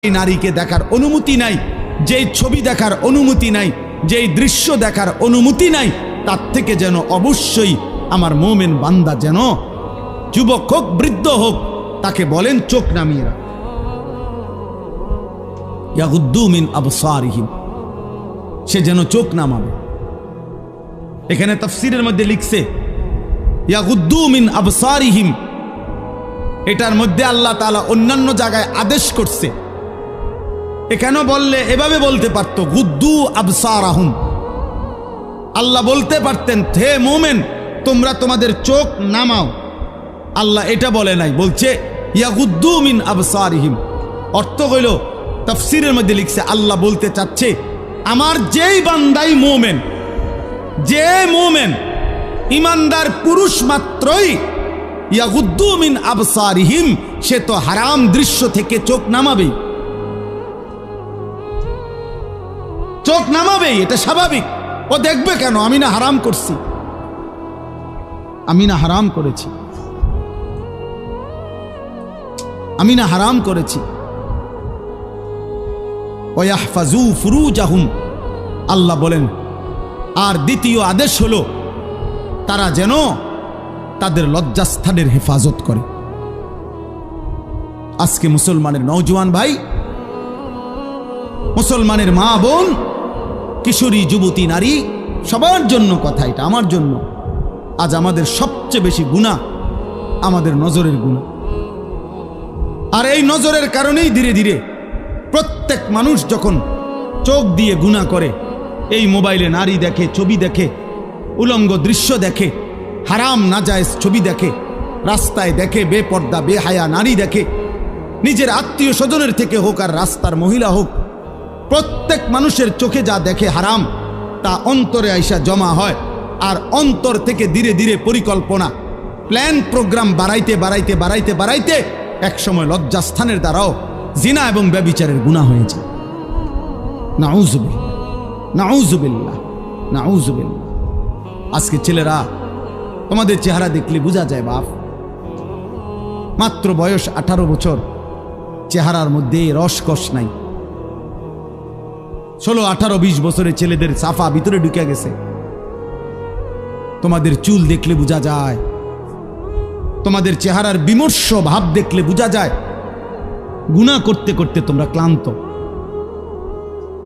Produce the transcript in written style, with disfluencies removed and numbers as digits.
এই নারীকে দেখার অনুমতি নাই, যেই ছবি দেখার অনুমতি নাই, যেই দৃশ্য দেখার অনুমতি নাই, তার থেকে যেন অবশ্যই আমার মুমিন বান্দা যেন যুবক হোক বৃদ্ধ হোক তাকে বলেন চোখ নামিয়ে রাখ। ইয়াগুদ্দু মিন আবসারিহিম, সে যেন চোখ নামাবে। এখানে তাফসীরের মধ্যে লিখছে ইয়াগুদ্দু মিন আবসারিহিম, এটার মধ্যে আল্লাহ তাআলা অন্যান্য জায়গায় আদেশ করছে। এখানে বললে এভাবে বলতে পারতো গুদ্দু আবসারাহুম, আল্লাহ বলতে পারতেন হে মুমিন তোমরা তোমাদের চোখ নামাও। আল্লাহ এটা বলে নাই, বলছে ইয়াগুদ্দু মিন আবসারিহিম। অর্থ হইল তাফসীরের মধ্যে লিখছে আল্লাহ বলতে চাচ্ছে আমার যেই বান্দাই মুমিন, যে মুমিন ইমানদার পুরুষ মাত্রই ইয়াগুদ্দু মিন আবসারিহিম, সে তো হারাম দৃশ্য থেকে চোখ নামাবেই, চোখ নামাবেই, এটা স্বাভাবিক। ও দেখবে কেন? আমি না হারাম করছি, আমি না হারাম করেছি, আমি না হারাম করেছি। ওয়াহফাজু ফুরুজাহুম, আল্লাহ বলেন আর দ্বিতীয় আদেশ হলো তারা যেন তাদের লজ্জাস্থানের হেফাজত করে। আজকে মুসলমানের নওজোয়ান ভাই, মুসলমানের মা বোন, কিশোরী যুবতী নারী, সবার জন্য কথা, এটা আমার জন্য। আজ আমাদের সবচেয়ে বেশি গুনাহ আমাদের নজরের গুনাহ, আর এই নজরের কারণেই ধীরে ধীরে প্রত্যেক মানুষ যখন চোখ দিয়ে গুনাহ করে, এই মোবাইলে নারী দেখে, ছবি দেখে, উলঙ্গ দৃশ্য দেখে, হারাম নাজায়েজ ছবি দেখে, রাস্তায় দেখে বেপর্দা বেহায়া নারী দেখে, নিজের আত্মীয় স্বজনের থেকে হোক আর রাস্তার মহিলা হোক, প্রত্যেক মানুষের চোখে যা দেখে হারাম তা অন্তরে আইসা জমা হয়। আর অন্তর থেকে ধীরে ধীরে পরিকল্পনা, প্ল্যান, প্রোগ্রাম বাড়াইতে বাড়াইতে বাড়াইতে বাড়াইতে একসময় লজ্জাস্থানের দ্বারাও জিনা এবং ব্যভিচারের গুনাহ হয়েছে। নাউজুবিল্লাহ, নাউজুবিল্লাহ, নাউজুবিল্লাহ। আজকে ছেলেরা তোমাদের চেহারা দেখলে বোঝা যায় বাপ, মাত্র বয়স 18 বছর, চেহারার মধ্যে রসকস নাই। 16, 18, 20 বছরের ছেলেদের সাফা ভিতরে ঢুকে গেছে। তোমাদের চুল দেখলে বোঝা যায়, তোমাদের চেহারার বিমর্ষ ভাব দেখলে বোঝা যায় গুনাহ করতে করতে তোমরা ক্লান্ত।